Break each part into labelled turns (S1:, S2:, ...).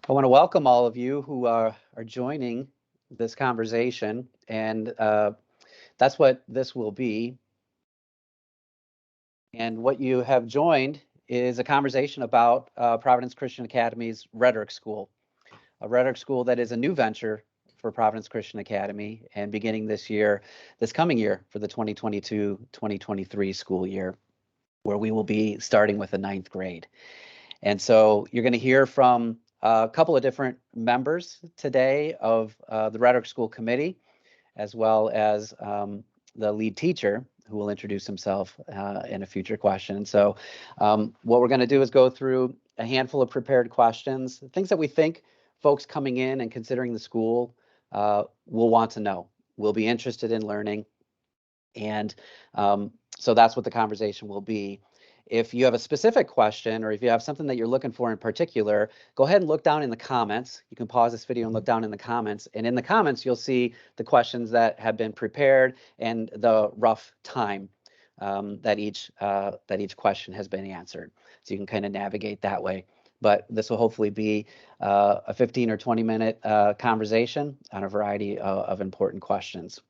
S1: I want to welcome all of you who are joining this conversation, and that's what this will be. And what you have joined is a conversation about Providence Christian Academy's Rhetoric School, a rhetoric school that is a new venture for Providence Christian Academy, and beginning this coming year, for the 2022-2023 school year, where we will be starting with the 9th grade. And so you're going to hear from a couple of different members today of the Rhetoric School Committee, as well as the lead teacher, who will introduce himself in a future question. So what we're going to do is go through a handful of prepared questions, things that we think folks coming in and considering the school will want to know, will be interested in learning. And so that's what the conversation will be. If you have a specific question, or if you have something that you're looking for in particular, go ahead and look down in the comments. You can pause this video and look down in the comments. And in the comments, you'll see the questions that have been prepared and the rough time that each question has been answered. So you can kind of navigate that way. But this will hopefully be a 15 or 20-minute conversation on a variety of important questions.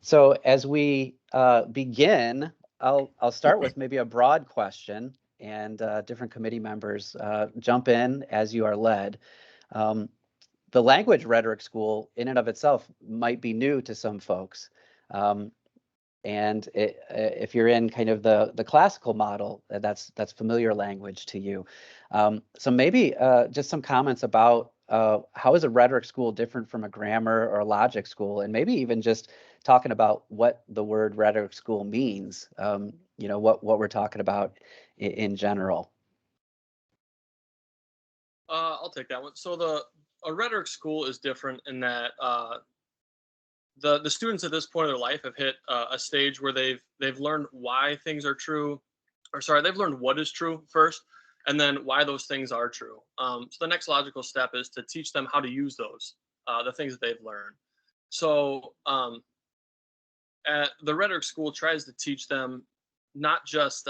S1: So as we begin, I'll start with maybe a broad question, and different committee members jump in as you are led. The language rhetoric school in and of itself might be new to some folks. And if you're in kind of the classical model, that's familiar language to you. So maybe just some comments about how is a rhetoric school different from a grammar or a logic school, and maybe even just talking about what the word rhetoric school means, what we're talking about in general.
S2: I'll take that one. So a rhetoric school is different in that the students at this point of their life have hit a stage where they've learned why things are true, they've learned what is true first, and then why those things are true. So the next logical step is to teach them how to use those, the things that they've learned. So the rhetoric school tries to teach them not just,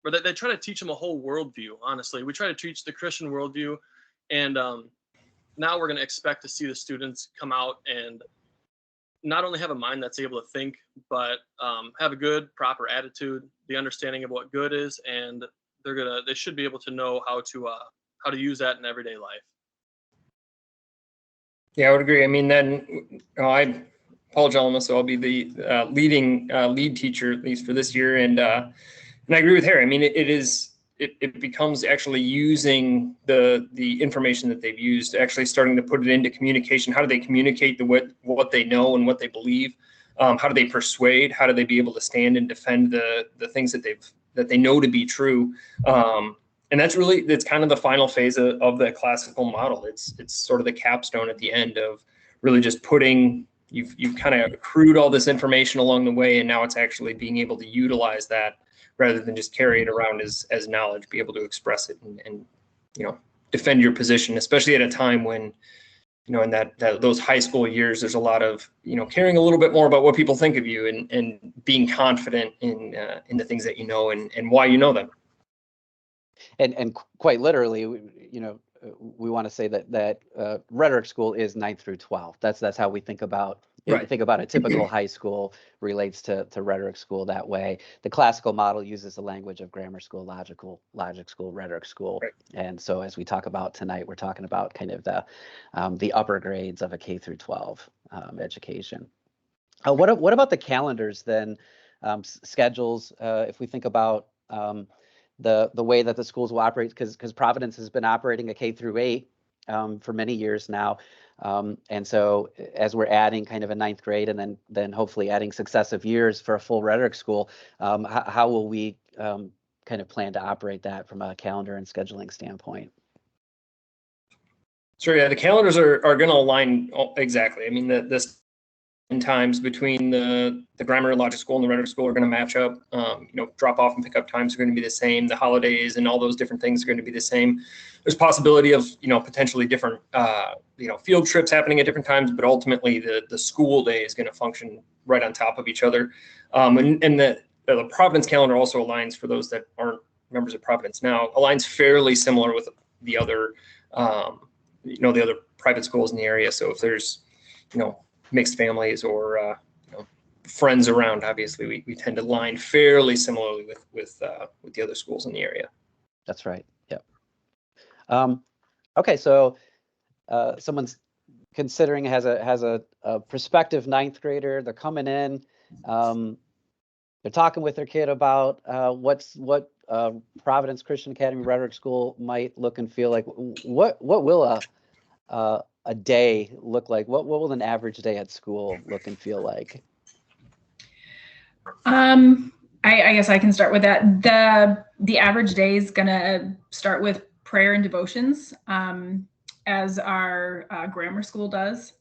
S2: but they try to teach them a whole worldview. Honestly, we try to teach the Christian worldview, and now we're going to expect to see the students come out and not only have a mind that's able to think, but have a good, proper attitude, the understanding of what good is, and they should be able to know how to use that in everyday life.
S3: Yeah, I would agree. I mean, then I'm Paul Jellema, so I'll be the lead teacher, at least for this year, and I agree with Harry. I mean, it becomes actually using the information that they've used, actually starting to put it into communication. How do they communicate what they know and what they believe? How do they persuade? How do they be able to stand and defend the things that they know to be true? And that's kind of the final phase of the classical model. It's sort of the capstone at the end of really just putting, you've kind of accrued all this information along the way, and now it's actually being able to utilize that rather than just carry it around as knowledge, be able to express it and defend your position, especially at a time when, in those high school years, there's a lot of, caring a little bit more about what people think of you and being confident in the things that you know and why you know them. And
S1: quite literally, we want to say that rhetoric school is 9th through 12th. That's how we think about
S3: Right.
S1: Think about a typical high school relates to rhetoric school that way. The classical model uses the language of grammar school, logic school, rhetoric school.
S3: Right.
S1: And so as we talk about tonight, we're talking about kind of the upper grades of a K through 12 education. What about the calendars then, schedules? If we think about the way that the schools will operate, because Providence has been operating a K through 8 for many years now. And so as we're adding kind of a 9th grade and then hopefully adding successive years for a full rhetoric school, how will we kind of plan to operate that from a calendar and scheduling standpoint?
S3: Sure. Yeah, the calendars are going to align exactly. I mean, the times between the grammar and logic school and the rhetoric school are going to match up. Drop off and pick up times are going to be the same. The holidays and all those different things are going to be the same. There's possibility of potentially different field trips happening at different times, but ultimately the school day is going to function right on top of each other. And the Providence calendar also aligns for those that aren't members of Providence now, aligns fairly similar with the other, the other private schools in the area. So if there's, mixed families or, friends around, obviously we tend to align fairly similarly with the other schools in the area.
S1: That's right. Yep. Okay, so someone's considering has a prospective ninth grader. They're coming in. They're talking with their kid about what Providence Christian Academy Rhetoric School might look and feel like. What will a day look like? What will an average day at school look and feel like?
S4: I guess I can start with that. The average day is gonna start with prayer and devotions, as our grammar school does.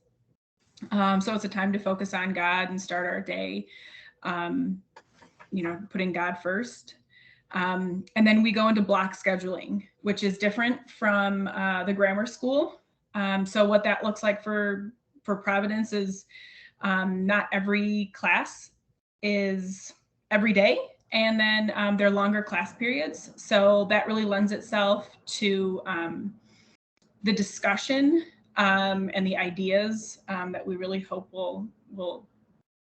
S4: So it's a time to focus on God and start our day, putting God first. And then we go into block scheduling, which is different from the grammar school. So what that looks like for Providence is not every class is every day, and then they're longer class periods. So that really lends itself to the discussion and the ideas that we really hope will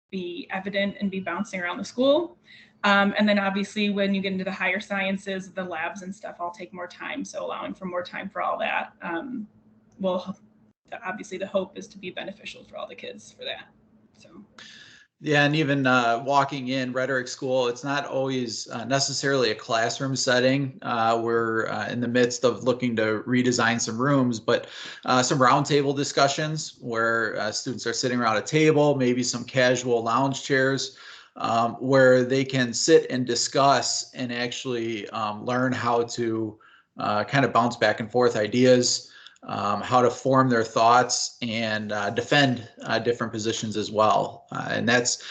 S4: be evident and be bouncing around the school. And then obviously when you get into the higher sciences, the labs and stuff all take more time. So allowing for more time for all that will, obviously the hope is to be beneficial for all the kids for that. So.
S5: Yeah, and even walking in Rhetoric School, it's not always necessarily a classroom setting. We're in the midst of looking to redesign some rooms, but some roundtable discussions where students are sitting around a table, maybe some casual lounge chairs, where they can sit and discuss and actually learn how to kind of bounce back and forth ideas, how to form their thoughts and defend different positions as well. And that's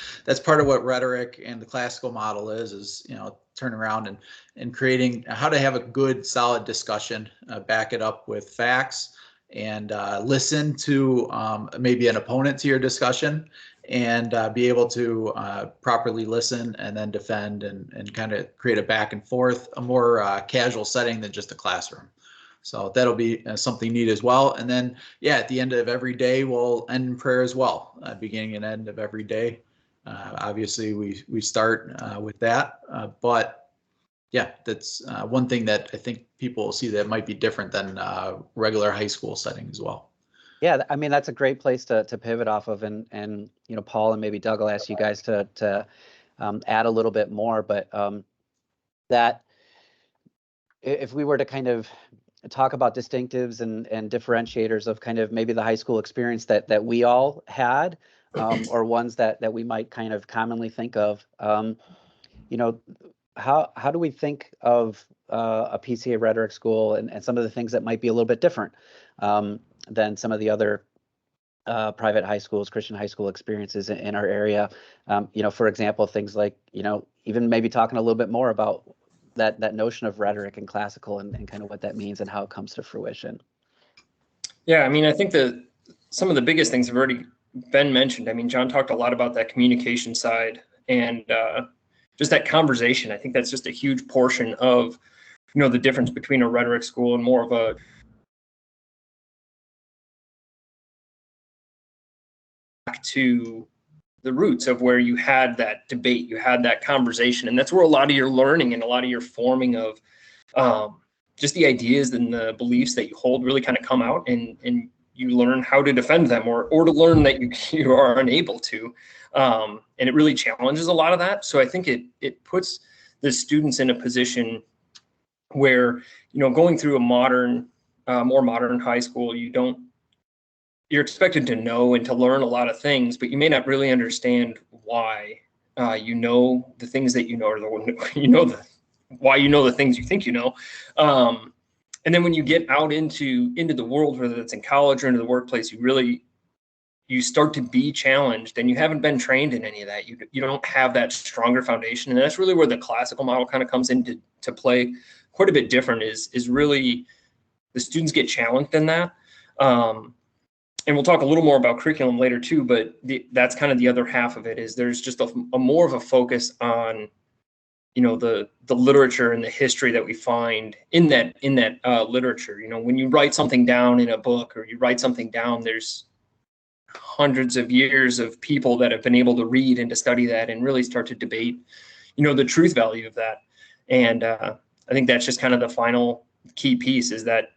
S5: part of what rhetoric and the classical model is turn around and creating how to have a good, solid discussion, back it up with facts, and listen to maybe an opponent to your discussion, and be able to properly listen and then defend and kind of create a back and forth, a more casual setting than just a classroom. So that'll be something neat as well. And then, yeah, at the end of every day, we'll end in prayer as well, beginning and end of every day. Obviously, we start with that. But yeah, that's one thing that I think people will see that might be different than regular high school setting as well.
S1: Yeah, I mean, that's a great place to pivot off of. And Paul and maybe Doug will ask you guys to add a little bit more. But that if we were to kind of talk about distinctives and differentiators of kind of maybe the high school experience that we all had, or ones that we might kind of commonly think of, how do we think of a PCA rhetoric school and some of the things that might be a little bit different than some of the other private high schools, Christian high school experiences in our area? For example, things like, even maybe talking a little bit more about that notion of rhetoric and classical and kind of what that means and how it comes to fruition.
S3: Yeah, I mean, I think that some of the biggest things have already been mentioned. I mean, John talked a lot about that communication side and just that conversation. I think that's just a huge portion of, the difference between a rhetoric school and more of a back to the roots of where you had that debate, you had that conversation. And that's where a lot of your learning and a lot of your forming of just the ideas and the beliefs that you hold really kind of come out, and you learn how to defend them or to learn that you are unable to. And it really challenges a lot of that. So I think it puts the students in a position where, going through a more modern high school, you're expected to know and to learn a lot of things, but you may not really understand why the things that or why the things you think you know. And then when you get out into the world, whether it's in college or into the workplace, you start to be challenged, and you haven't been trained in any of that. You don't have that stronger foundation, and that's really where the classical model kind of comes into play. Quite a bit different is really the students get challenged in that. And we'll talk a little more about curriculum later too, but that's kind of the other half of it. Is there's just a more of a focus on the literature and the history that we find in that literature. When you write something down in a book or you write something down, there's hundreds of years of people that have been able to read and to study that and really start to debate, the truth value of that. And I think that's just kind of the final key piece, is that,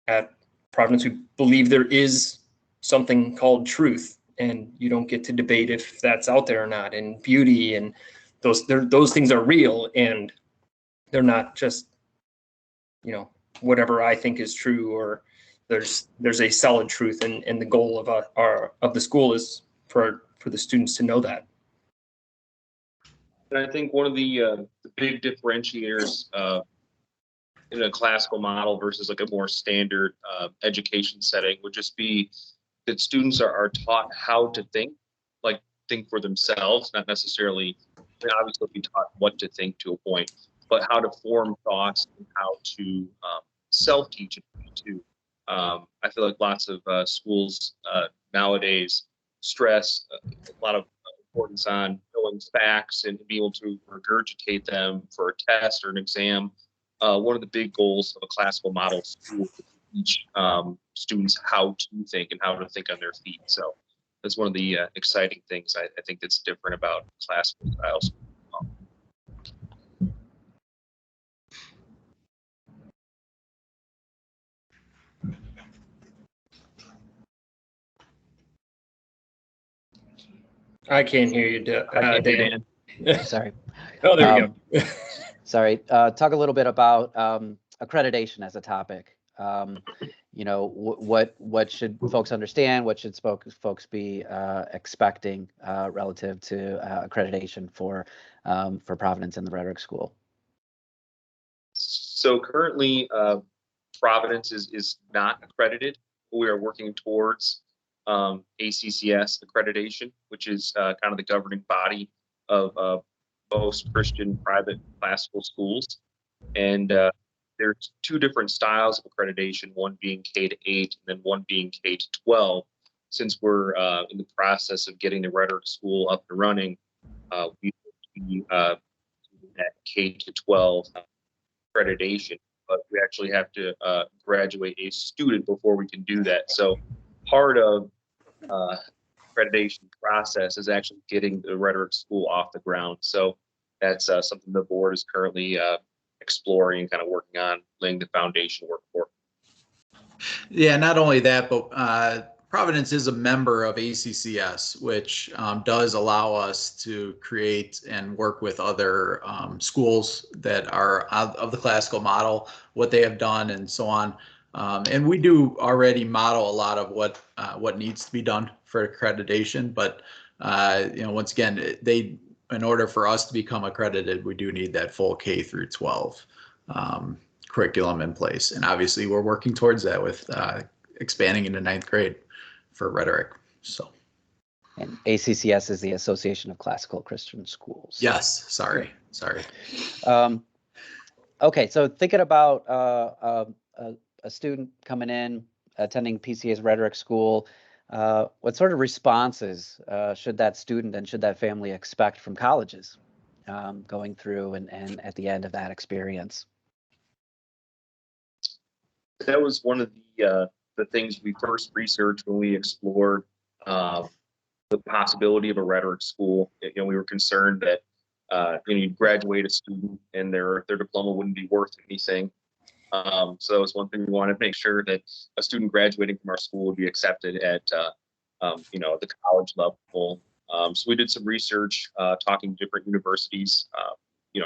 S3: at Providence, we believe there is something called truth, and you don't get to debate if that's out there or not. And beauty and those things are real, and they're not just, whatever I think is true, or there's a solid truth, and the goal of the school is for the students to know that.
S6: And I think one of the big differentiators in a classical model versus like a more standard education setting would just be that students are taught how to think for themselves, not necessarily, obviously be taught what to think to a point, but how to form thoughts and how to self-teach too. I feel like lots of schools nowadays stress a lot of importance on knowing facts and being able to regurgitate them for a test or an exam. One of the big goals of a classical model school is to teach students how to think and how to think on their feet. So that's one of the exciting things I think that's different about classical style school.
S3: I can't hear you, Dan.
S1: Sorry.
S3: Oh, there we go.
S1: Sorry. Talk a little bit about accreditation as a topic. What should folks understand? What should folks be expecting relative to accreditation for Providence and the Rhetoric School?
S6: So currently, Providence is not accredited. We are working towards ACCS accreditation, which is kind of the governing body of most Christian private classical schools. And there's two different styles of accreditation, one being K-8 and then one being K-12. Since we're in the process of getting the Rhetoric School up and running, we at K-12 accreditation, but we actually have to graduate a student before we can do that. So part of accreditation process is actually getting the Rhetoric School off the ground. So that's something the board is currently exploring and kind of working on, laying the foundation work for.
S5: Yeah, not only that, but Providence is a member of ACCS, which does allow us to create and work with other schools that are out of the classical model, what they have done and so on. And we do already model a lot of what needs to be done for accreditation, but once again, in order for us to become accredited, we do need that full K through 12 curriculum in place. And obviously we're working towards that with expanding into 9th grade for rhetoric. So.
S1: And ACCS is the Association of Classical Christian Schools.
S5: Yes, sorry.
S1: Okay, so thinking about a student coming in, attending PCA's Rhetoric School, what sort of responses should that student and should that family expect from colleges going through and at the end of that experience?
S6: That was one of the things we first researched when we explored the possibility of a rhetoric school. We were concerned that you graduate a student and their diploma wouldn't be worth anything. So that was one thing we wanted to make sure that a student graduating from our school would be accepted at the college level. So we did some research, talking to different universities,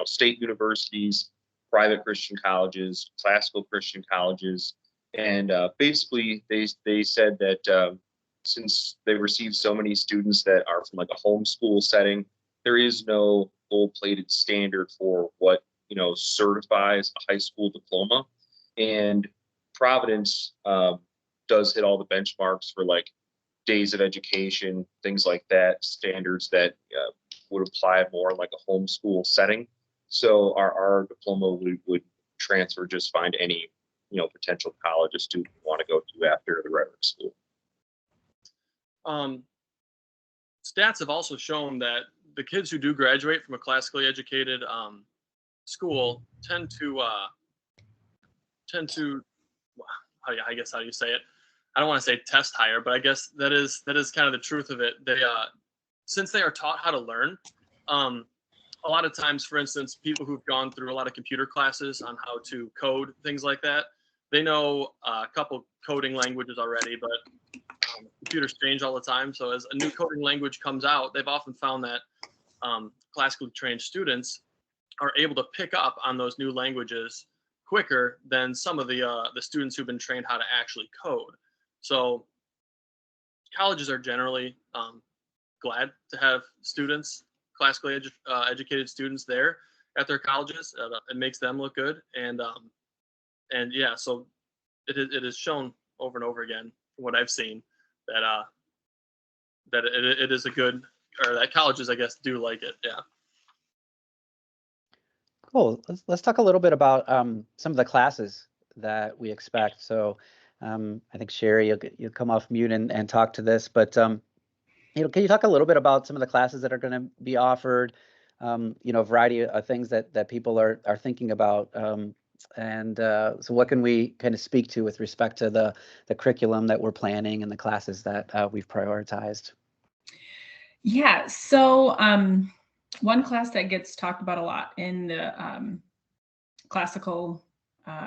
S6: state universities, private Christian colleges, classical Christian colleges, and basically they said that since they received so many students that are from like a homeschool setting, there is no gold-plated standard for what certifies a high school diploma. And Providence does hit all the benchmarks for like days of education, things like that, standards that would apply more like a homeschool setting. So our diploma would transfer just fine to any potential college a student would want to go to after the rhetoric school.
S2: Stats have also shown that the kids who do graduate from a classically educated school tend to I guess how do you say it? I don't want to say test higher, but I guess that is kind of the truth of it. They since they are taught how to learn, a lot of times, for instance, people who've gone through a lot of computer classes on how to code, things like that, they know a couple coding languages already, but computers change all the time. So as a new coding language comes out, they've often found that classically trained students are able to pick up on those new languages quicker than some of the students who've been trained how to actually code. So colleges are generally glad to have students, classically educated students there at their colleges. It makes them look good, and yeah, so it is shown over and over again from what I've seen that it is a good, or that colleges, I guess, do like it. Yeah.
S1: Cool. Let's talk a little bit about some of the classes that we expect. So I think Sherry, you'll come off mute and talk to this, but can you talk a little bit about some of the classes that are going to be offered? A variety of things that people are thinking about. So what can we kind of speak to with respect to the curriculum that we're planning and the classes that we've prioritized?
S4: Yeah, so one class that gets talked about a lot in the classical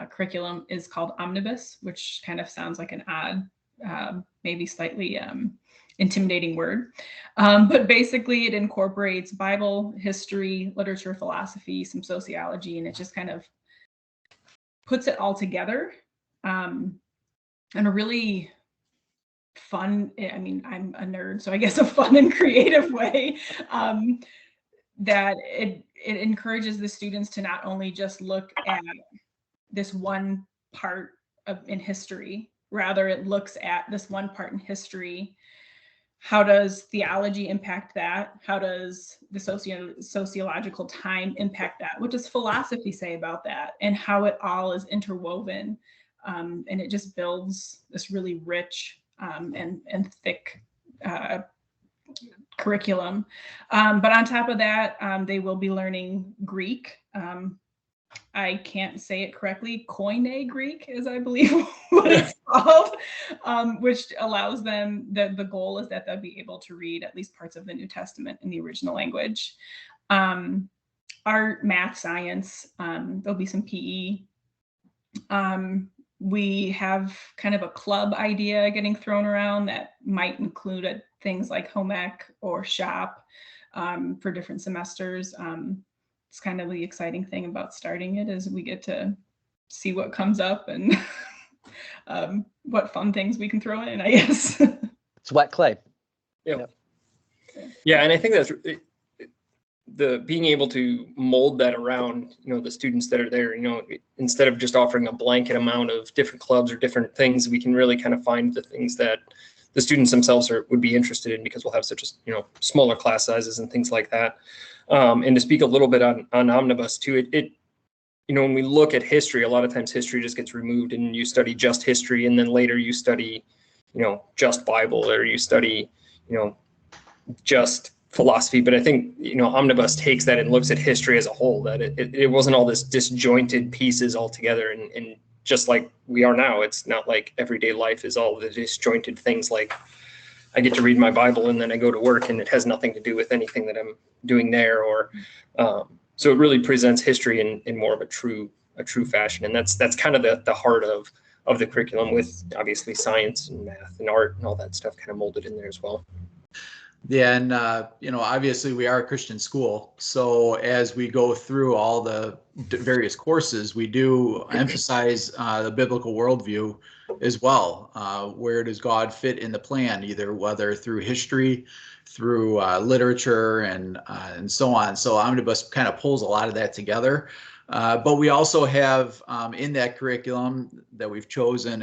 S4: curriculum is called Omnibus, which kind of sounds like an odd, maybe slightly intimidating word. But basically it incorporates Bible, history, literature, philosophy, some sociology, and it just kind of puts it all together in a really fun, I mean, I'm a nerd, so I guess a fun and creative way that it encourages the students to not only just look at this one part in history, rather it looks at this one part in history. How does theology impact that? How does the sociological time impact that? What does philosophy say about that? And how it all is interwoven. And it just builds this really rich and thick curriculum. But on top of that, they will be learning Greek. I can't say it correctly. Koine Greek is, I believe, what it's called, which allows them, the goal is that they'll be able to read at least parts of the New Testament in the original language. Art, math, science, there'll be some PE. We have kind of a club idea getting thrown around that might include things like home ec or shop for different semesters. It's kind of the exciting thing about starting it is we get to see what comes up and what fun things we can throw in, I guess.
S1: It's wet clay.
S3: Yeah. Yeah, and I think that's the being able to mold that around, the students that are there, instead of just offering a blanket amount of different clubs or different things, we can really kind of find the things that the students themselves would be interested in, because we'll have such smaller class sizes and things like that. And to speak a little bit on Omnibus too, when we look at history, a lot of times history just gets removed and you study just history, and then later you study, just Bible, or you study, just philosophy. But I think, Omnibus takes that and looks at history as a whole, that it wasn't all this disjointed pieces all together. And just like we are now, it's not like everyday life is all the disjointed things, like I get to read my Bible and then I go to work and it has nothing to do with anything that I'm doing there. Or so it really presents history in more of a true fashion. And that's kind of the heart of the curriculum, with obviously science and math and art and all that stuff kind of molded in there as well.
S5: Yeah, and obviously we are a Christian school, so as we go through all the various courses, we do emphasize the biblical worldview as well. Where does God fit in the plan, whether through history, through literature, and so on. So Omnibus kind of pulls a lot of that together. But we also have in that curriculum that we've chosen,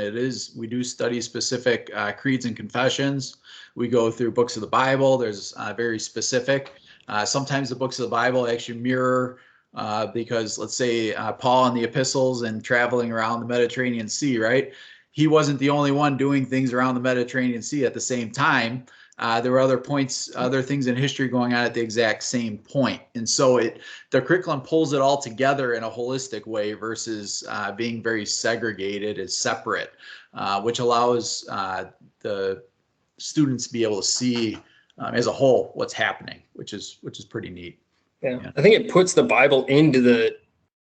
S5: we do study specific creeds and confessions. We go through books of the Bible. There's very specific. Sometimes the books of the Bible actually mirror, because let's say Paul in the epistles and traveling around the Mediterranean Sea, right? He wasn't the only one doing things around the Mediterranean Sea at the same time. there were other things in history going on at the exact same point. And so the curriculum pulls it all together in a holistic way versus being very segregated as separate, which allows the students to be able to see as a whole what's happening, which is pretty neat.
S3: Yeah. I think it puts the Bible into the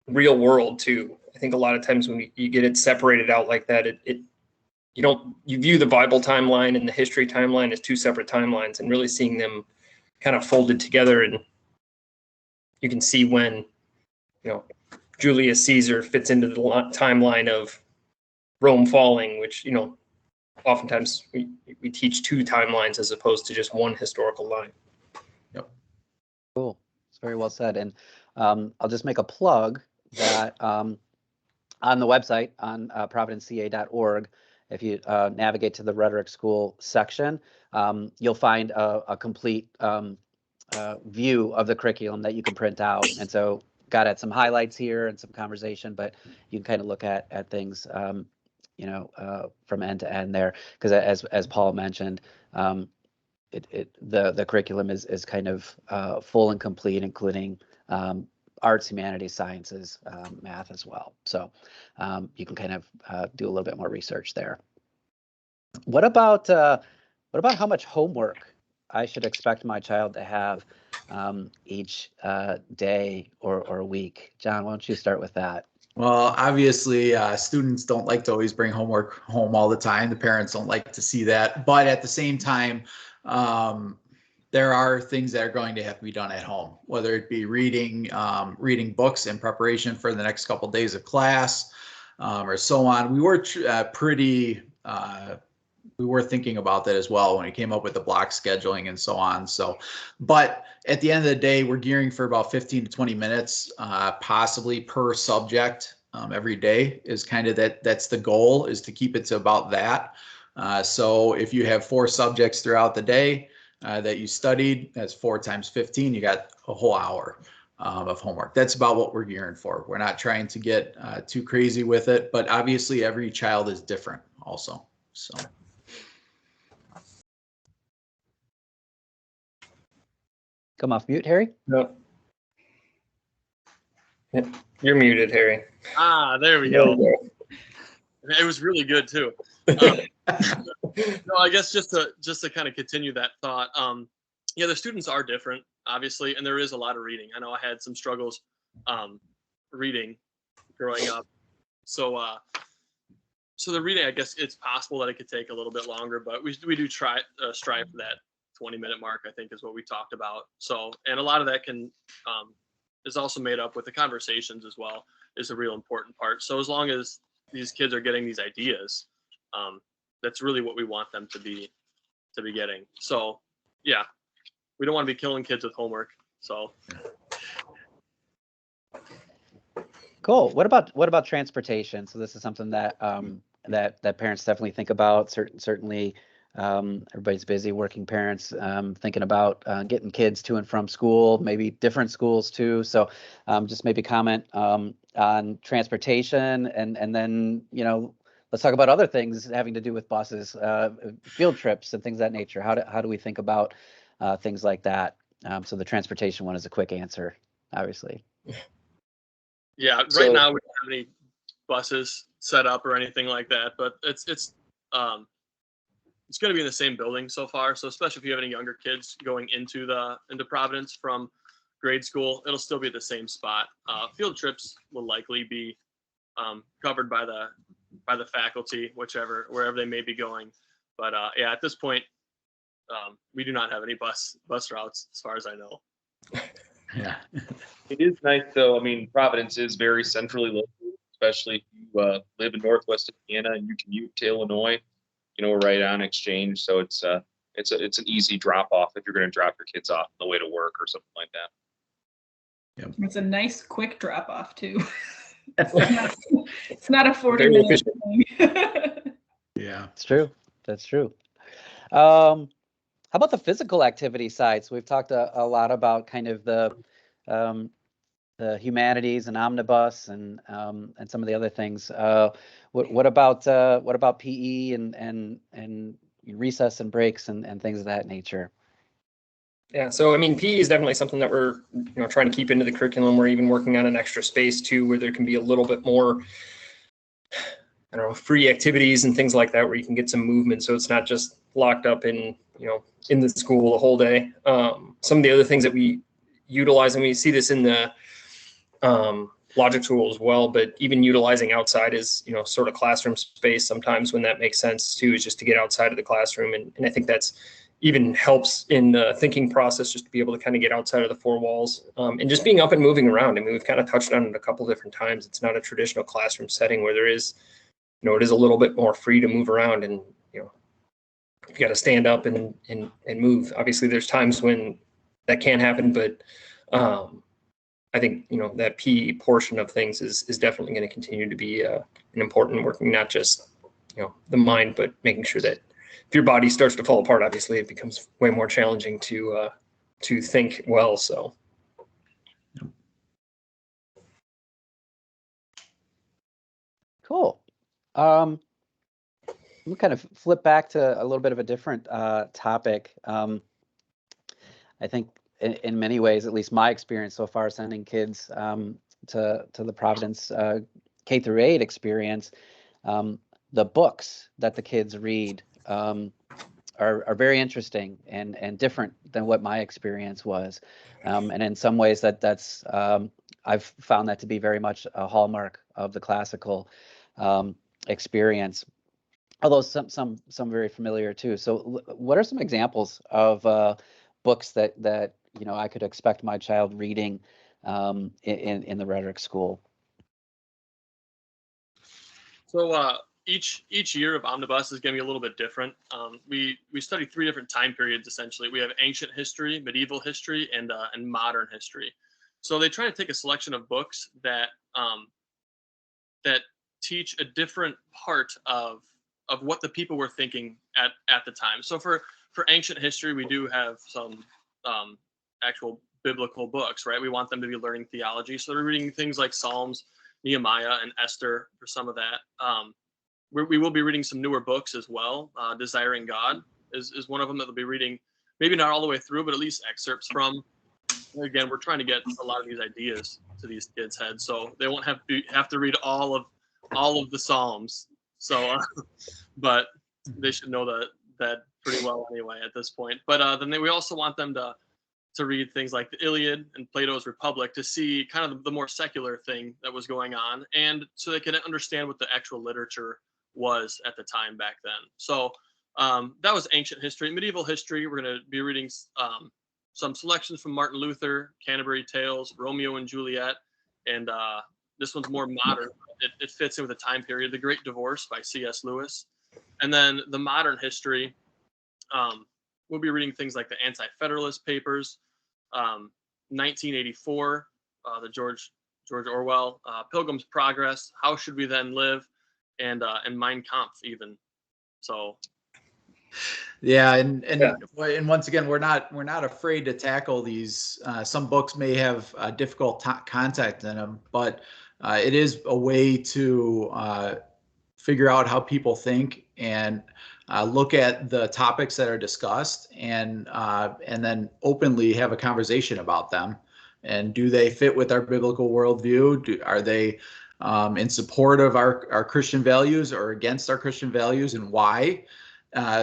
S3: real world too. I think a lot of times when you get it separated out like that, you view the Bible timeline and the history timeline as two separate timelines, and really seeing them kind of folded together, and you can see when, Julius Caesar fits into the timeline of Rome falling, which, oftentimes we teach two timelines as opposed to just one historical line.
S5: Yep.
S1: Cool. It's very well said. And I'll just make a plug that on the website on providenceca.org, if you navigate to the Rhetoric School section, you'll find a complete view of the curriculum that you can print out. And so got some highlights here and some conversation, but you can kind of look at things from end to end there, because as Paul mentioned, the curriculum is kind of full and complete, including arts, humanities, sciences, math as well. So you can kind of do a little bit more research there. What about how much homework I should expect my child to have each day or week? John, why don't you start with that?
S5: Well, obviously, students don't like to always bring homework home all the time. The parents don't like to see that. But at the same time, there are things that are going to have to be done at home, whether it be reading books in preparation for the next couple of days of class, or so on. We were we were thinking about that as well when we came up with the block scheduling and so on. So, but at the end of the day, we're gearing for about 15 to 20 minutes, possibly per subject every day is kind of that's the goal, is to keep it to about that. So if you have 4 subjects throughout the day that you studied, that's 4 times 15, you got a whole hour of homework. That's about what we're gearing for. We're not trying to get too crazy with it, but obviously every child is different also. So.
S1: Come off mute, Harry.
S3: No. You're muted, Harry.
S2: There we go. It was really good too. No, I guess just to kind of continue that thought. The students are different, obviously, and there is a lot of reading. I know I had some struggles reading growing up. So the reading, I guess it's possible that it could take a little bit longer, but we do try strive for that 20-minute mark, I think, is what we talked about. So, and a lot of that is also made up with the conversations as well, is a real important part. So as long as these kids are getting these ideas, that's really what we want them to be getting. So yeah, we don't want to be killing kids with homework. So
S1: cool. What about transportation? So this is something that that parents definitely think about. Certainly everybody's busy, working parents, thinking about getting kids to and from school, maybe different schools too. So just maybe comment on transportation, and then let's talk about other things having to do with buses, field trips and things of that nature. How do we think about things like that? So the transportation one is a quick answer, obviously.
S2: Yeah, right now we don't have any buses set up or anything like that, but it's going to be in the same building so far. So especially if you have any younger kids going into Providence from grade school, it'll still be at the same spot. Field trips will likely be covered by the faculty, wherever they may be going. But at this point, we do not have any bus routes as far as I know.
S5: Yeah.
S6: It is nice though. I mean, Providence is very centrally located, especially if you live in Northwest Indiana and you commute to Illinois. We're right on Exchange, so it's an easy drop off if you're going to drop your kids off on the way to work or something like that.
S5: Yep.
S4: It's a nice quick drop off too. It's not a 40-minute thing.
S5: Yeah,
S1: it's true. That's true. How about the physical activity side? So we've talked a lot about kind of the humanities and omnibus and some of the other things. What about PE and recess and breaks and things of that nature.
S3: Yeah, so I mean, PE is definitely something that we're trying to keep into the curriculum. We're even working on an extra space too, where there can be a little bit more, I don't know, free activities and things like that, where you can get some movement. So it's not just locked up in in the school the whole day. Some of the other things that we utilize, and we see this in the logic tool as well, but even utilizing outside is sort of classroom space sometimes when that makes sense too, is just to get outside of the classroom. And I think that's even helps in the thinking process, just to be able to kind of get outside of the four walls, and just being up and moving around. I mean, we've kind of touched on it a couple different times. It's not a traditional classroom setting where there is, it is a little bit more free to move around, and you got to stand up and move. Obviously there's times when that can't happen, but I think that PE portion of things is definitely going to continue to be an important, working not just the mind, but making sure that if your body starts to fall apart, obviously it becomes way more challenging to think well. So.
S1: Cool. We'll kind of flip back to a little bit of a different topic. I think in many ways, at least my experience so far, sending kids to the Providence K through 8 experience, the books that the kids read are very interesting and different than what my experience was. And in some ways that's I've found that to be very much a hallmark of the classical experience, although some very familiar too. So what are some examples of books that I could expect my child reading in the Rhetoric School?
S2: So each year of Omnibus is going to be a little bit different. We study 3 different time periods essentially. We have ancient history, medieval history, and modern history. So they try to take a selection of books that that teach a different part of what the people were thinking at the time. So for ancient history, we do have some actual biblical books, right? We want them to be learning theology, so they're reading things like Psalms, Nehemiah, and Esther for some of that. We will be reading some newer books as well. Desiring God is one of them that they'll be reading, maybe not all the way through, but at least excerpts from. Again, we're trying to get a lot of these ideas to these kids' heads, so they won't have to read all of the Psalms. So, but they should know that pretty well anyway at this point. But then we also want them to read things like the Iliad and Plato's Republic to see kind of the more secular thing that was going on, and so they can understand what the actual literature was at the time back then. So that was ancient history. Medieval history, we're going to be reading some selections from Martin Luther, Canterbury Tales, Romeo and Juliet, and this one's more modern. It fits in with the time period. The Great Divorce by C.S. Lewis. And then the modern history, we'll be reading things like the Anti-Federalist Papers, 1984, the George Orwell, Pilgrim's Progress, How Should We Then Live, and Mein Kampf even. So.
S5: Yeah, and once again, we're not afraid to tackle these. Some books may have difficult content in them, but it is a way to figure out how people think and look at the topics that are discussed, and then openly have a conversation about them. And do they fit with our biblical worldview? Are they in support of our Christian values or against our Christian values, and why?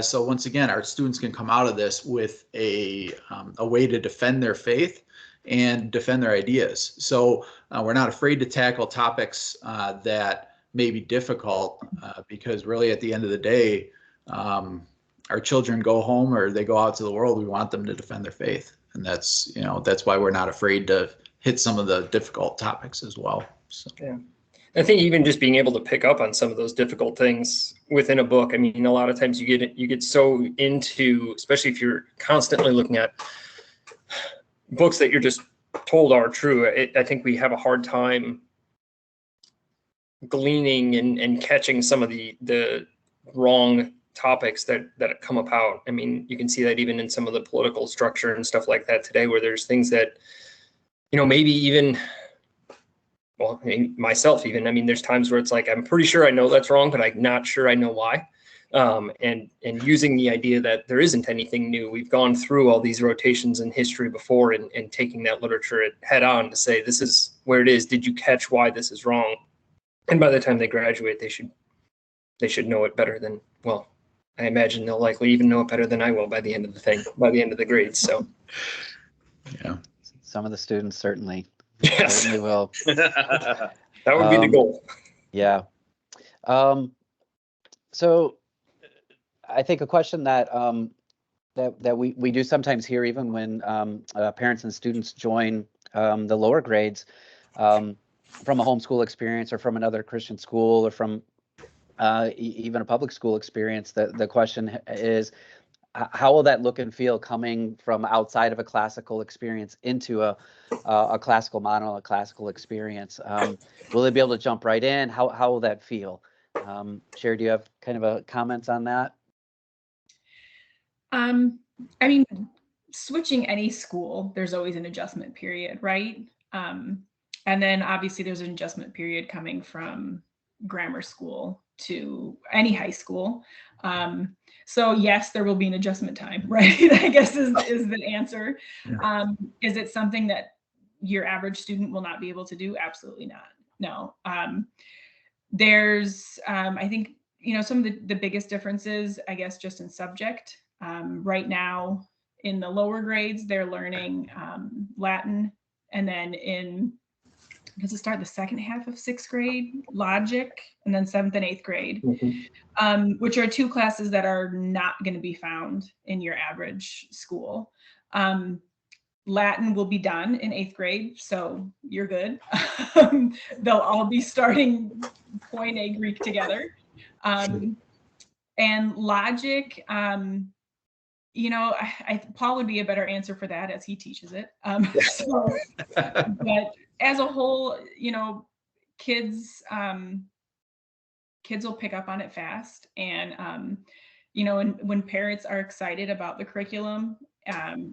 S5: So once again, our students can come out of this with a way to defend their faith and defend their ideas. So we're not afraid to tackle topics that may be difficult, because really at the end of the day, our children go home or they go out to the world. We want them to defend their faith, and that's why we're not afraid to hit some of the difficult topics as well. So.
S3: Yeah. I think even just being able to pick up on some of those difficult things within a book. I mean, a lot of times you get so into, especially if you're constantly looking at books that you're just told are true. I think we have a hard time gleaning and catching some of the wrong topics that come about. I mean, you can see that even in some of the political structure and stuff like that today, where there's things that, maybe even, well, I mean, myself even, I mean, there's times where it's like, I'm pretty sure I know that's wrong, but I'm not sure I know why. and using the idea that there isn't anything new. We've gone through all these rotations in history before, and taking that literature head on to say, this is where it is. Did you catch why this is wrong? And by the time they graduate, they should know it better than, well, I imagine they'll likely even know it better than I will by the end of the grades. So
S5: Yeah.
S1: Some of the students certainly
S3: yes,
S1: will.
S3: that would be the goal.
S1: Yeah. So I think a question that that we do sometimes hear, even when parents and students join the lower grades, from a homeschool experience or from another Christian school or from even a public school experience, the question is, how will that look and feel coming from outside of a classical experience into a classical model, a classical experience? Will they be able to jump right in? How will that feel? Sherry, do you have kind of a comments on that?
S4: I mean, switching any school, there's always an adjustment period, right? And then obviously there's an adjustment period coming from grammar school to any high school. So yes, there will be an adjustment time, right? I guess is the answer.
S5: Yeah.
S4: Is it something that your average student will not be able to do? Absolutely not. No. There's, I think, some of the biggest differences, I guess, just in subject. Right now in the lower grades, they're learning Latin, and then does it start the second half of 6th grade, logic, and then 7th and 8th grade, which are 2 classes that are not going to be found in your average school. Latin will be done in 8th grade, so you're good. They'll all be starting Koine Greek together. And logic, Paul would be a better answer for that as he teaches it. But as a whole, kids will pick up on it fast. And, when parents are excited about the curriculum,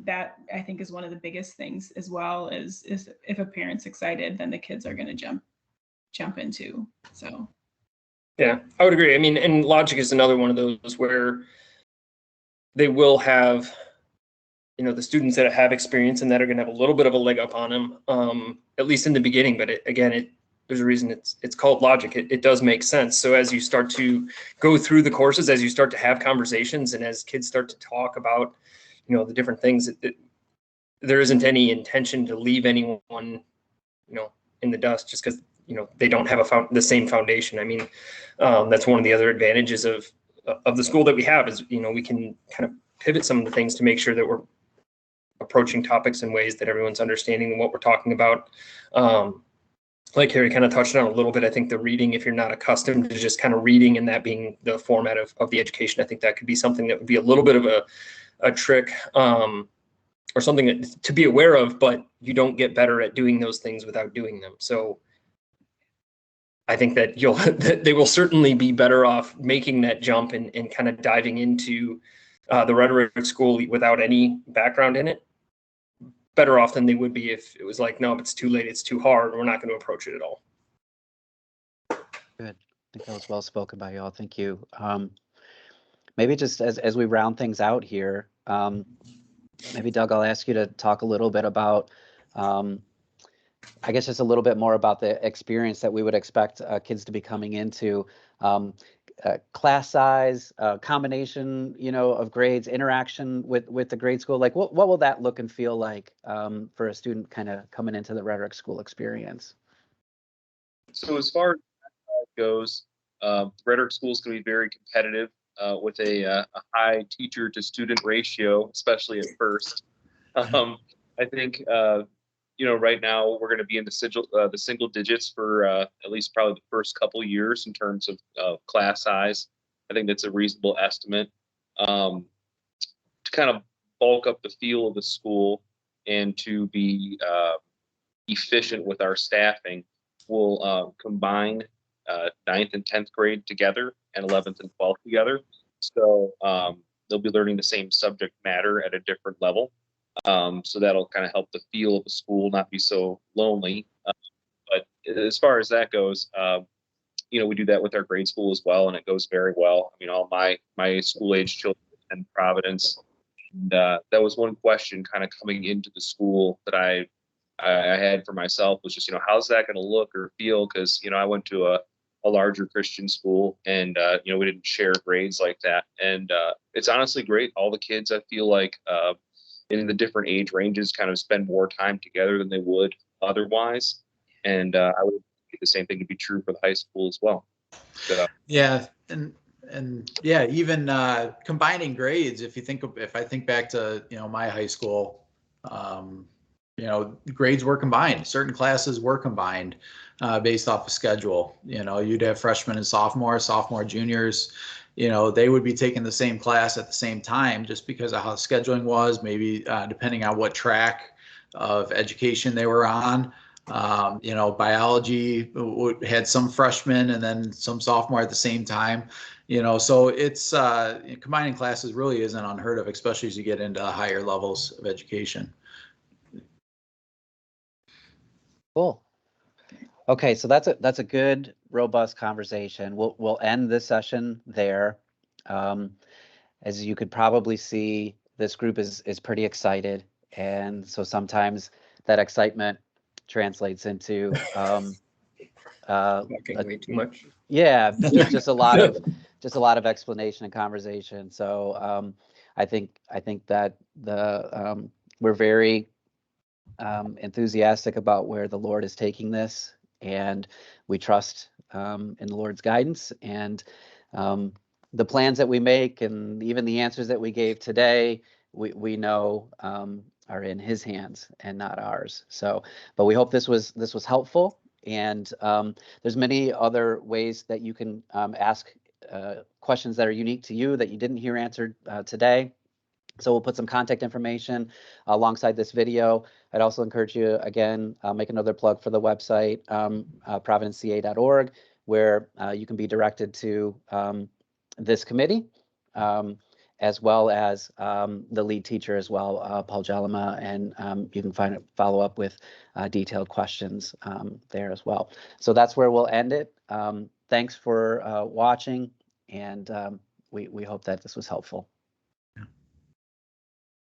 S4: that I think is one of the biggest things as well, is if a parent's excited, then the kids are going to jump into. So.
S3: Yeah, I would agree. I mean, and logic is another one of those where they will have, the students that have experience and that are going to have a little bit of a leg up on them, at least in the beginning. But there's a reason it's called logic. It does make sense. So as you start to go through the courses, as you start to have conversations, and as kids start to talk about, the different things, there isn't any intention to leave anyone, in the dust just because, they don't have the same foundation. I mean, that's one of the other advantages of the school that we have is, we can kind of pivot some of the things to make sure that we're approaching topics in ways that everyone's understanding what we're talking about. Like Harry kind of touched on a little bit, I think the reading, if you're not accustomed to just kind of reading and that being the format of the education, I think that could be something that would be a little bit of a trick, or something to be aware of, but you don't get better at doing those things without doing them. So I think that they will certainly be better off making that jump and kind of diving into the rhetoric school without any background in it. Better off than they would be if it was like, no, it's too late, it's too hard, we're not going to approach it at all.
S1: Good. I think that was well spoken by y'all. Thank you. Maybe just as we round things out here, maybe Doug, I'll ask you to talk a little bit about, I guess just a little bit more about the experience that we would expect kids to be coming into. Class size, combination, of grades, interaction with the grade school. Like, what will that look and feel like for a student kind of coming into the rhetoric school experience?
S6: So as far as that goes, rhetoric school is going to be very competitive with a high teacher to student ratio, especially at first. I think right now we're going to be in the single digits for at least probably the first couple years in terms of class size. I think that's a reasonable estimate. To kind of bulk up the feel of the school and to be efficient with our staffing, we'll combine 9th and 10th grade together and 11th and 12th together. So they'll be learning the same subject matter at a different level. So that'll kind of help the feel of the school not be so lonely. But as far as that goes, we do that with our grade school as well, and it goes very well. I mean, all my school age children attend Providence. And, that was one question kind of coming into the school that I had for myself was just, how's that going to look or feel? Because, I went to a larger Christian school, and, we didn't share grades like that. And it's honestly great. All the kids, I feel like, in the different age ranges kind of spend more time together than they would otherwise. And I would think the same thing to be true for the high school as well. So,
S5: Yeah, and yeah, even combining grades. If I think back to my high school, grades were combined. Certain classes were combined based off of schedule. You'd have freshmen and sophomore, juniors. They would be taking the same class at the same time just because of how scheduling was. Maybe depending on what track of education they were on. Biology had some freshmen and then some sophomore at the same time. So it's combining classes really isn't unheard of, especially as you get into higher levels of education.
S1: Cool. Okay, so that's a good, robust conversation. We'll end this session there. As you could probably see, this group is pretty excited, and so sometimes that excitement translates into
S3: way too much.
S1: Yeah, just a lot of explanation and conversation. So I think that we're very enthusiastic about where the Lord is taking this, and we trust in the Lord's guidance, and the plans that we make and even the answers that we gave today, we know are in His hands and not ours. So, but we hope this was helpful, and there's many other ways that you can ask questions that are unique to you that you didn't hear answered today. So we'll put some contact information alongside this video. I'd also encourage you, again, make another plug for the website, providenceca.org, where you can be directed to this committee, as well as the lead teacher as well, Paul Jellema, and you can follow up with detailed questions there as well. So that's where we'll end it. Thanks for watching, and we hope that this was helpful.